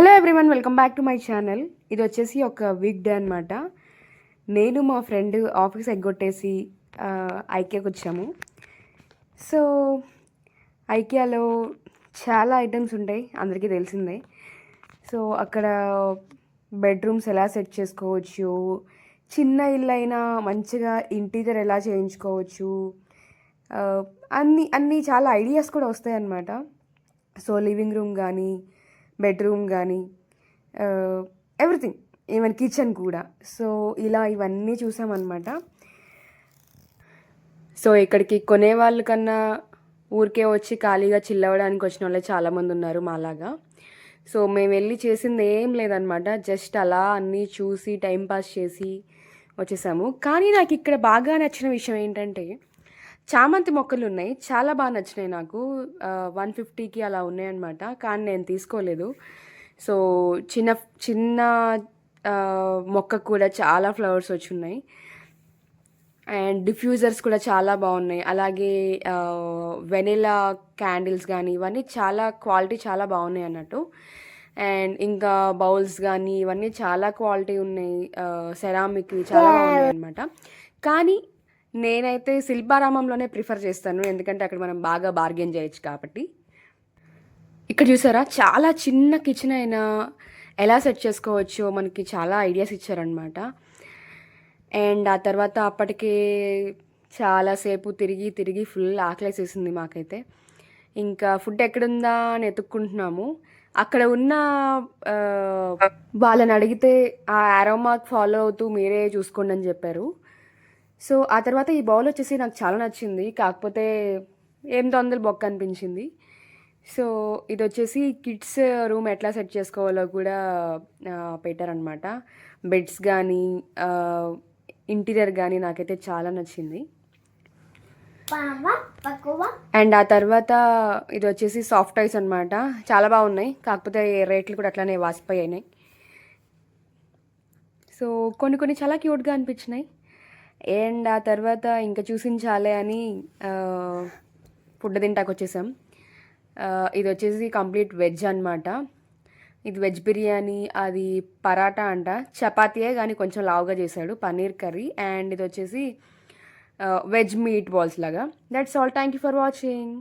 Hello everyone, welcome back to my channel. ఇది వచ్చేసి ఒక వీక్ డే అనమాట. నేను మా ఫ్రెండ్ ఆఫీస్ ఎగ్గొట్టేసి ఐకియాకి వచ్చాము. సో ఐకియాలో చాలా ఐటమ్స్ ఉంటాయి, అందరికీ తెలిసిందే. సో అక్కడ బెడ్రూమ్స్ ఎలా సెట్ చేసుకోవచ్చు, చిన్న ఇల్లు అయినా మంచిగా ఇంటీరియర్ ఎలా చేయించుకోవచ్చు, అన్నీ చాలా ఐడియాస్ కూడా వస్తాయి అన్నమాట. సో లివింగ్ రూమ్ కానీ, బెడ్రూమ్ కానీ, ఎవ్రీథింగ్, ఈవెన్ కిచెన్ కూడా. సో ఇలా ఇవన్నీ చూసామన్నమాట. సో ఇక్కడికి కొనేవాళ్ళ కన్నా ఊరికే వచ్చి ఖాళీగా చిల్ అవ్వడానికి వచ్చిన వాళ్ళే చాలామంది ఉన్నారు మాలాగా. సో మేము వెళ్ళి చేసింది ఏం లేదనమాట, జస్ట్ అలా అన్నీ చూసి టైంపాస్ చేసి వచ్చేసాము. కానీ నాకు ఇక్కడ బాగా నచ్చిన విషయం ఏంటంటే, చామంతి మొక్కలు ఉన్నాయి, చాలా బాగా నచ్చినాయి నాకు. 150కి అలా ఉన్నాయన్నమాట, కానీ నేను తీసుకోలేదు. సో చిన్న చిన్న మొక్కకు కూడా చాలా ఫ్లవర్స్ వచ్చి ఉన్నాయి. అండ్ డిఫ్యూజర్స్ కూడా చాలా బాగున్నాయి. అలాగే వెనిలా క్యాండిల్స్ కానీ ఇవన్నీ చాలా క్వాలిటీ చాలా బాగున్నాయి అన్నట్టు. అండ్ ఇంకా బౌల్స్ కానీ ఇవన్నీ చాలా క్వాలిటీ ఉన్నాయి, సెరామిక్ చాలా బాగున్నాయి అన్నమాట. కానీ నేనైతే శిల్పారామంలోనే ప్రిఫర్ చేస్తాను, ఎందుకంటే అక్కడ మనం బాగా బార్గెన్ చేయొచ్చు కాబట్టి. ఇక్కడ చూసారా, చాలా చిన్న కిచెన్ అయినా ఎలా సెట్ చేసుకోవచ్చో మనకి చాలా ఐడియాస్ ఇచ్చారనమాట. అండ్ ఆ తర్వాత అప్పటికే చాలాసేపు తిరిగి తిరిగి ఫుల్ ఆకలేసేసింది మాకైతే. ఇంకా ఫుడ్ ఎక్కడుందా అని ఎతుక్కుంటున్నాము. అక్కడ ఉన్న వాళ్ళని అడిగితే ఆ యారో మార్క్ ఫాలో అవుతూ మీరే చూసుకోండి అని చెప్పారు. సో ఆ తర్వాత ఈ బౌల్ వచ్చేసి నాకు చాలా నచ్చింది, కాకపోతే ఏం తొందర బొక్క అనిపించింది. సో ఇది వచ్చేసి కిడ్స్ రూమ్ ఎట్లా సెట్ చేసుకోవాలో కూడా పెట్టారనమాట. బెడ్స్ కానీ ఇంటీరియర్ కానీ నాకైతే చాలా నచ్చింది. అండ్ ఆ తర్వాత ఇది వచ్చేసి సాఫ్ట్ టాయ్స్ అనమాట, చాలా బాగున్నాయి, కాకపోతే రేట్లు కూడా అట్లానే వాసిపోయాయి. సో కొన్ని చాలా క్యూట్గా అనిపించినాయి. అండ్ ఆ తర్వాత ఇంకా చూసించాలే అని ఫుడ్ తింటాకు వచ్చేసాం. ఇది వచ్చేసి కంప్లీట్ వెజ్ అనమాట. ఇది వెజ్ బిర్యానీ, అది పరాటా అంట, చపాతీయే కానీ కొంచెం లావుగా చేశాడు, పన్నీర్ కర్రీ. అండ్ ఇది వచ్చేసి వెజ్ మీట్ బాల్స్ లాగా. That's all. Thank you for watching.